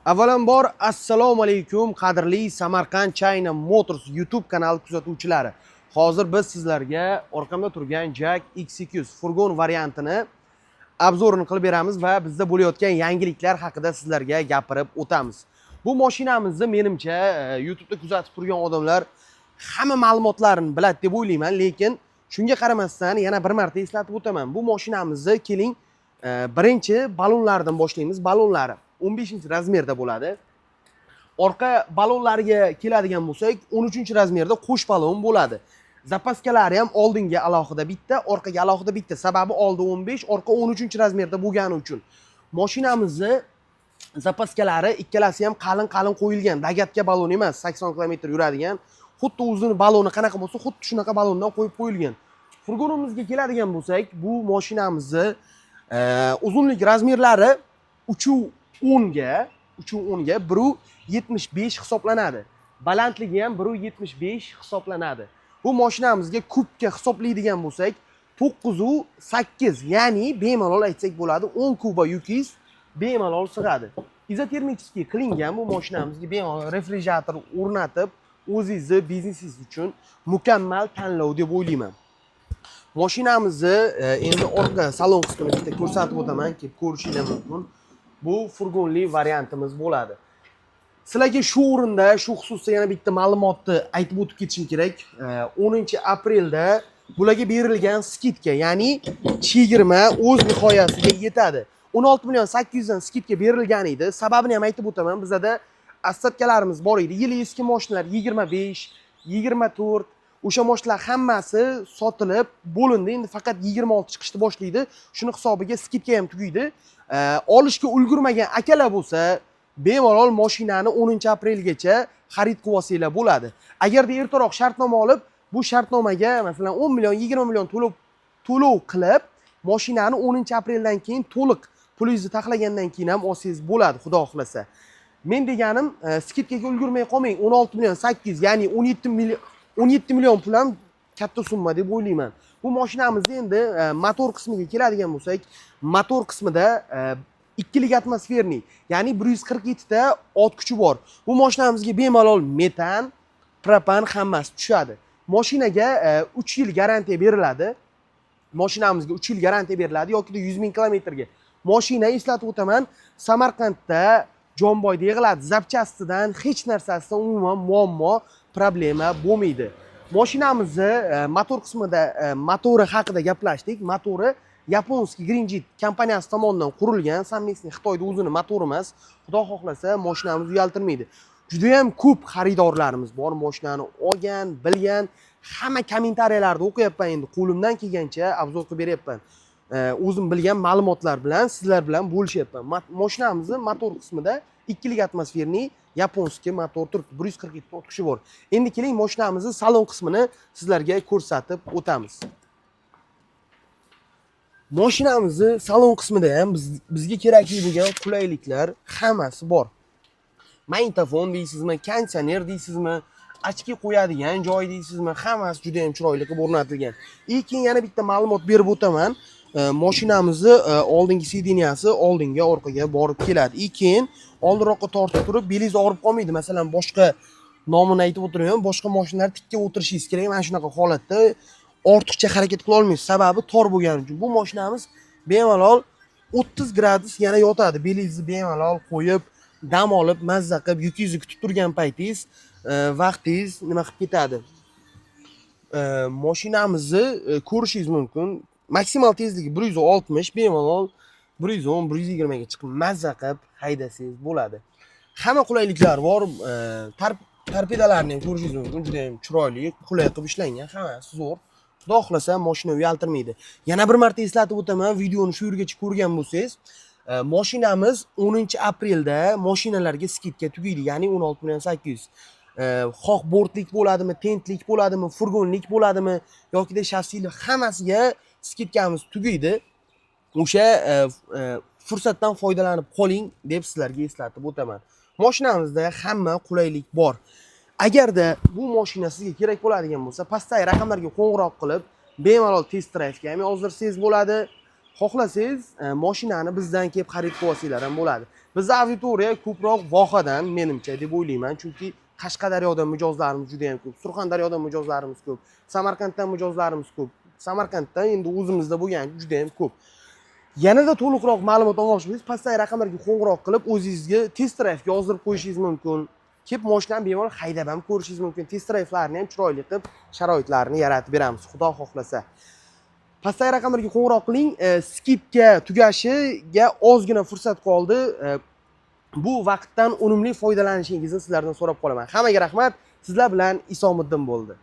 Avvalambor assalomu alaykum qadrli Samarqand China Motors YouTube kanali kuzatuvchilari. Hozir biz sizlarga orqamda turgan Jack X200 furgon variantini obzorini qilib beramiz va bizda bo'layotgan yangiliklar haqida sizlarga gapirib o'tamiz. Bu mashinamizni menimcha YouTube'da kuzatib turgan odamlar hamma ma'lumotlarini biladi deb o'ylayman, lekin shunga qaramasdan yana bir marta eslatib o'taman. Bu mashinamizni keling birinchi balonlardan boshlaymiz. Balonlari 15-razmerda bo'ladi. Orqa balonlariga keladigan bo'lsak, 13-razmerda qo'sh balon bo'ladi. Zapaskalari ham oldinga alohida bitta, orqaga alohida bitta. Sababi oldi 15, orqa 13-razmerda bo'lgani uchun. Mashinamizni zapaskalari ikkalasi ham qalin qo'yilgan. Dagatga balon emas, 80 km yuradigan. Xuddi o'zini baloni qanaqa bo'lsa, xuddi shunaqa balondan qo'yib qo'yilgan. Furgonimizga keladigan bo'lsak, bu mashinamizni uzunlik razmerlari 3.10 ga 1.75 hisoblanadi. Balandligi ham 1.75 hisoblanadi. Bu mashinamizga kubga hisoblaydigan bo'lsak, 9.8, ya'ni bemalol aytsak bo'ladi, 10 kuba yukingiz bemalol sig'adi. Izotermik qilingan bu mashinamizga bemalol refrigerator o'rnatib, o'zingizni biznesingiz uchun mukammal tanlov deb o'ylayman. Mashinamizni endi orqa salon qismini bitta ko'rsatib o'taman, kelib ko'rishingiz mumkin. Bu furgonli variantimiz bo'ladi. Sizlarga shu o'rinda shu xususda yana bitta ma'lumotni aytib o'tib ketishim kerak. 10-aprelda bularga berilgan skidka, ya'ni chegirma o'z nihoyasiga yetadi. 16.800 dan skidka berilgan edi. Sababini ham aytib o'taman. Bizda ostatkalarimiz bor edi. Yili eski mashinalar 25, 24 o'sha mashinalar hammasi sotilib bo'lindi. Endi faqat 26 chiqishni boshlaydi. Shuni hisobiga skidka ham tugaydi. Olishga ulgurmagan akalar bo'lsa, bemalol mashinani 10-aprelgacha xarid qilib olsanglar bo'ladi. Agarda ertaroq shartnoma olib, bu shartnomaga masalan 10 million, 20 million to'lov qilib, mashinani 10-apreldan keyin to'liq pulingizni taxlagandan keyin ham olsangiz bo'ladi, xudo xolasa. Men deganim, skidkaga ulgurmay qolmang. 16.800, ya'ni 17 million pul ham katta summa deb o'ylayman. Bu mashinamizni endi motor qismiga keladigan bo'lsak, motor qismida 2lik atmosferniy, ya'ni 147 ta ot kuchi bor. Bu mashinamizga bemalol metan, propan hammasi tushadi. Mashinaga 3 yil garantiya beriladi. Mashinamizga 3 yil garantiya beriladi yoki 100 ming kilometrga. Mashina, eslatib o'taman, Samarqandda Jonboyda yig'iladi. Zapchastidan hech narsasidan umuman muammo, problema bo'lmaydi. Mashinamizni motor qismida motori haqida gaplashdik. Motori yaponskiy Greenjet kompaniyasi tomonidan qurilgan, samimiy Xitoyda o'zini motori emas. Xudo xohlasa mashinamiz uyaltirmaydi. Juda ham ko'p xaridorlarimiz bor, mashinani olgan, bilgan. Hamma kommentariyalarni o'qiyapman, endi qo'limdan kelgancha obzor qilib beryapman. O'zim bilgan ma'lumotlar bilan sizlar bilan bo'lishyapman. Mashinamizni motor qismida 2lik atmosferniy yaponskiy motor turibdi. 147 ta ot kuchi bor. Endi keling mashinamizni salon qismini sizlarga ko'rsatib o'tamiz. Mashinamizni salon qismida ham bizga kerakli bo'lgan qulayliklar hammasi bor. Magnitofon deysizmi, konditsioner deysizmi, ochki qo'yadigan joy deysizmi, hammasi juda ham chiroyli qilib o'rnatilgan. Keyin yana bitta ma'lumot berib o'taman. Mashinamizni oldingi sideniyasi oldinga, orqaga borib keladi. Keyin oldinroqqa tortib turib, belingizni og'rib qolmaydi. Masalan, boshqa nomini aytib o'tiraman, boshqa mashinalar tikka o'tirishingiz kerak. Mana shunaqa holatda ortiqcha harakat qila olmaysiz. Sababi tor bo'lgani uchun. Bu mashinamiz bemalol 30 gradus yana yotadi. Belingizni bemalol qo'yib, dam olib, mazza qilib, yukingizni kutib turgan paytingiz vaqtingiz nima qilib ketadi. Mashinamizni ko'rishingiz mumkin. Maksimal tezligi 160, bemalol 110, 120 ga chiqib mazza qilib haydasangiz bo'ladi. Hamma qulayliklar bor. Torpedalarni ham ko'rishingiz mumkin. Juda ham chiroyli, qulay qilib ishlangan, hammasi zo'r. Xudo xolasa mashina uyaltirmaydi. Yana bir marta eslatib o'taman, videoni shu yergacha ko'rgan bo'lsangiz, mashinamiz 10-aprelda mashinalarga skidka tugaydi, ya'ni 16.800. Xoh bortlik bo'ladimi, tentlik bo'ladimi, furgonlik bo'ladimi yoki shassili, hammasiga skidkamiz tugaydi. O'sha fursatdan foydalanib qoling deb sizlarga eslatib o'taman. Mashinamizda hamma qulaylik bor. Agarda bu mashina sizga kerak bo'ladigan bo'lsa, pastdagi raqamlarga qo'ng'iroq qilib, bemalol test drive'ga ham yozdirsangiz bo'ladi. xohlasangiz mashinani bizdan kelib xarid qilib olsanglar ham bo'ladi. Bizning auditoriya ko'proq vohadan menimcha deb o'ylayman, chunki Qashqadaryodan mijozlarimiz juda ham ko'p, Surxondaryodan mijozlarimiz ko'p, Samarqanddan mijozlarimiz ko'p. Samarqanddan endi o'zimizda bo'lgan juda ham ko'p. Yanada to'liqroq ma'lumot olmoqchi bo'lsangiz, pastdagi raqamlarga qo'ng'iroq qilib, o'zingizga test drive yozdirib qo'yishingiz mumkin. Kelib mashinani bemalol haydab ham ko'rishingiz mumkin. Test drive'larni ham chiroyli qilib, sharoitlarni yaratib beramiz, Xudo xohlasa. Pastdagi raqamlarga qo'ng'iroq qiling. Skipga tugashiga ozgina fursat qoldi. Bu vaqtdan unumli foydalanishingizni sizlardan so'rab qolaman. Hammaga rahmat. Sizlar bilan Isomiddin bo'ldi.